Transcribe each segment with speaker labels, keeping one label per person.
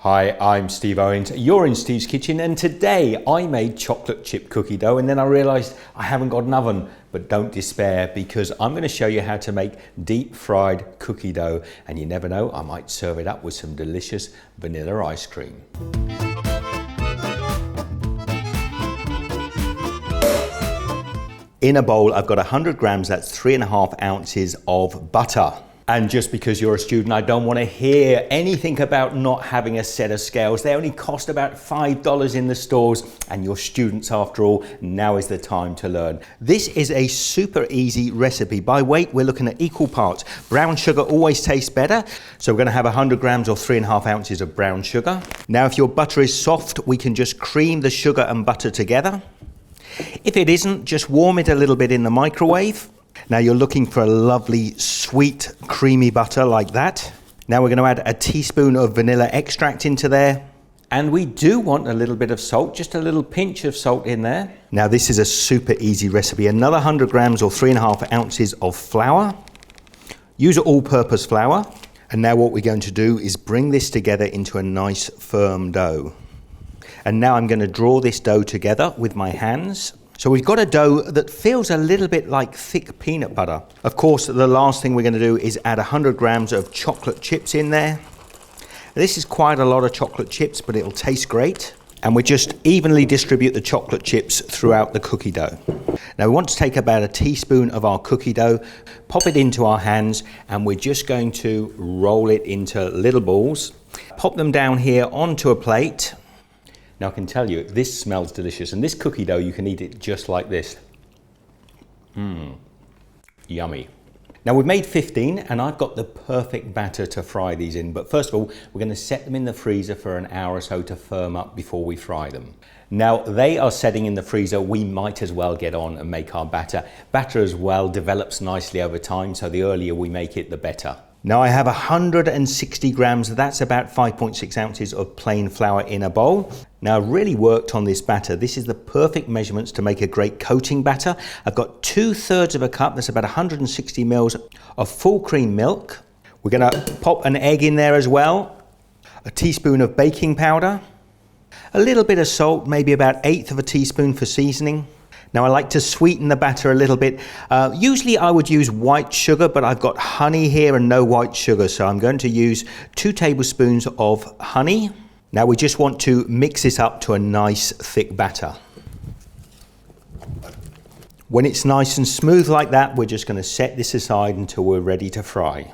Speaker 1: Hi, I'm Steve Owens. You're in Steve's Kitchen, and today I made chocolate chip cookie dough, and then I realized I haven't got an oven. But don't despair, because I'm going to show you how to make deep fried cookie dough, and you never know, I might serve it up with some delicious vanilla ice cream. In a bowl, I've got 100 grams, that's 3.5 ounces of butter. And just because you're a student, I don't want to hear anything about not having a set of scales. They only cost about $5 in the stores, and you're students after all. Now is the time to learn. This is a super easy recipe. By weight, we're looking at equal parts. Brown sugar always tastes better, so we're going to have 100 grams or 3.5 ounces of brown sugar. Now, if your butter is soft, we can just cream the sugar and butter together. If it isn't, just warm it a little bit in the microwave. Now you're looking for a lovely, sweet, creamy butter like that. Now we're going to add a teaspoon of vanilla extract into there. And we do want a little bit of salt, just a little pinch of salt in there. Now this is a super easy recipe. Another 100 grams or 3.5 ounces of flour. Use all-purpose flour. And now what we're going to do is bring this together into a nice, firm dough. And now I'm going to draw this dough together with my hands. So we've got a dough that feels a little bit like thick peanut butter. Of course, the last thing we're going to do is add 100 grams of chocolate chips in there. This is quite a lot of chocolate chips, but it'll taste great. And we just evenly distribute the chocolate chips throughout the cookie dough. Now we want to take about a teaspoon of our cookie dough, pop it into our hands, and we're just going to roll it into little balls. Pop them down here onto a plate. Now I can tell you, this smells delicious, and this cookie dough, you can eat it just like this. Yummy. Now we've made 15, and I've got the perfect batter to fry these in, but first of all, we're going to set them in the freezer for an hour or so to firm up before we fry them. Now they are setting in the freezer, we might as well get on and make our batter. Batter as well develops nicely over time, so the earlier we make it, the better. Now I have 160 grams, that's about 5.6 ounces of plain flour in a bowl. Now I've really worked on this batter. This is the perfect measurements to make a great coating batter. I've got 2/3 of a cup, that's about 160 mils of full cream milk. We're gonna pop an egg in there as well, a teaspoon of baking powder, a little bit of salt, maybe about 1/8 of a teaspoon for seasoning. Now I like to sweeten the batter a little bit. Usually I would use white sugar, but I've got honey here and no white sugar, so I'm going to use 2 tablespoons of honey. Now we just want to mix this up to a nice thick batter. When it's nice and smooth like that, we're just going to set this aside until we're ready to fry.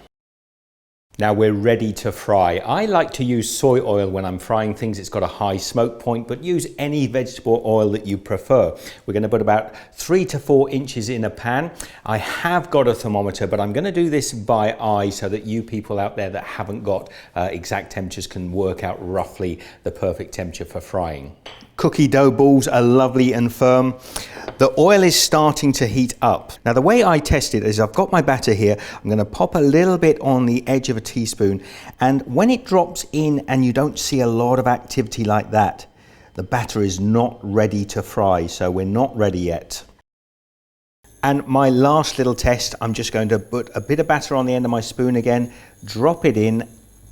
Speaker 1: Now we're ready to fry. I like to use soy oil when I'm frying things. It's got a high smoke point, but use any vegetable oil that you prefer. We're going to put about 3 to 4 inches in a pan. I have got a thermometer, but I'm going to do this by eye so that you people out there that haven't got exact temperatures can work out roughly the perfect temperature for frying. Cookie dough balls are lovely and firm. The oil is starting to heat up. Now the way I test it is I've got my batter here. I'm going to pop a little bit on the edge of a teaspoon, and when it drops in and you don't see a lot of activity like that, the batter is not ready to fry, so we're not ready yet. And my last little test, I'm just going to put a bit of batter on the end of my spoon again, drop it in,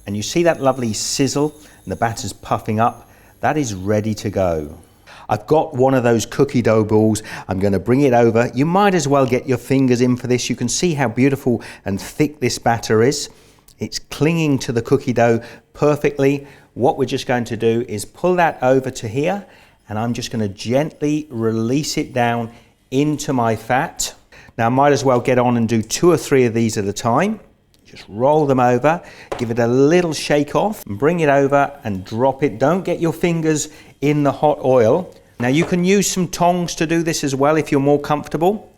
Speaker 1: and you see that lovely sizzle and the batter's puffing up. That is ready to go. I've got one of those cookie dough balls. I'm going to bring it over. You might as well get your fingers in for this. You can see how beautiful and thick this batter is. It's clinging to the cookie dough perfectly. What we're just going to do is pull that over to here, and I'm just going to gently release it down into my fat. Now I might as well get on and do 2 or 3 of these at a time. Just roll them over, give it a little shake off, and bring it over and drop it. Don't get your fingers in the hot oil. Now you can use some tongs to do this as well if you're more comfortable.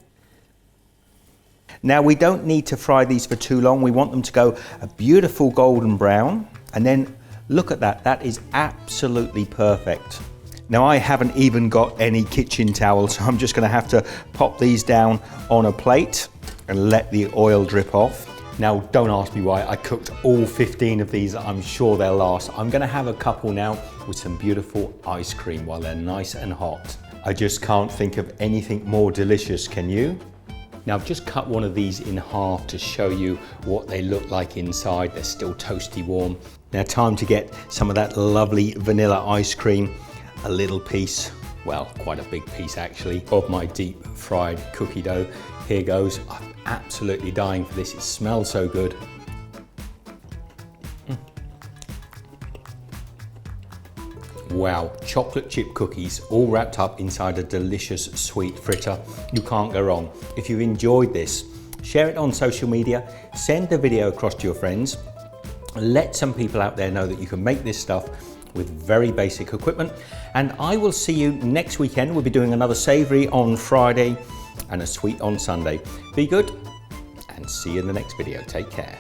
Speaker 1: Now we don't need to fry these for too long. We want them to go a beautiful golden brown. And then look at that, that is absolutely perfect. Now I haven't even got any kitchen towels, so I'm just gonna have to pop these down on a plate and let the oil drip off. Now, don't ask me why I cooked all 15 of these. I'm sure they'll last. I'm gonna have a couple now with some beautiful ice cream while they're nice and hot. I just can't think of anything more delicious, can you? Now I've just cut one of these in half to show you what they look like inside. They're still toasty warm. Now time to get some of that lovely vanilla ice cream. A little piece, well, quite a big piece actually, of my deep fried cookie dough. Here goes. I'm absolutely dying for this. It smells so good. Wow, chocolate chip cookies all wrapped up inside a delicious sweet fritter. You can't go wrong. If you've enjoyed this, share it on social media, send the video across to your friends, let some people out there know that you can make this stuff with very basic equipment. And I will see you next weekend. We'll be doing another savoury on Friday and a sweet on Sunday. Be good and see you in the next video. Take care.